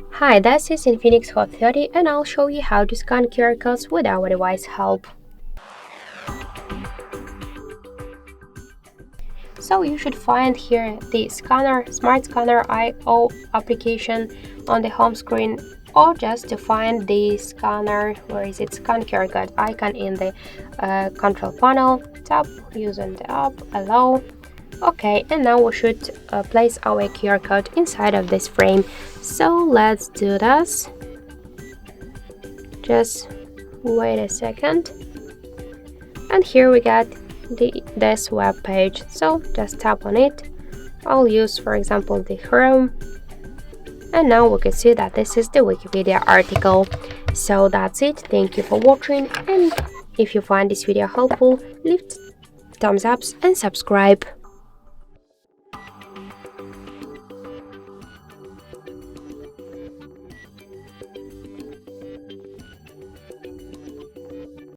Hi, this is INFINIX Hot 30 and I'll show you how to scan QR codes with our device help. So you should find here the Smart Scanner IO application on the home screen, or just to find the scanner, where is it, scan QR code icon in the control panel. Tap using the app, allow. Okay, and now we should place our QR code inside of this frame. So let's do this. Just wait a second. And here we got this web page. So just tap on it. I'll use, for example, the Chrome. And now we can see that this is the Wikipedia article. So that's it. Thank you for watching. And if you find this video helpful, leave thumbs ups and subscribe.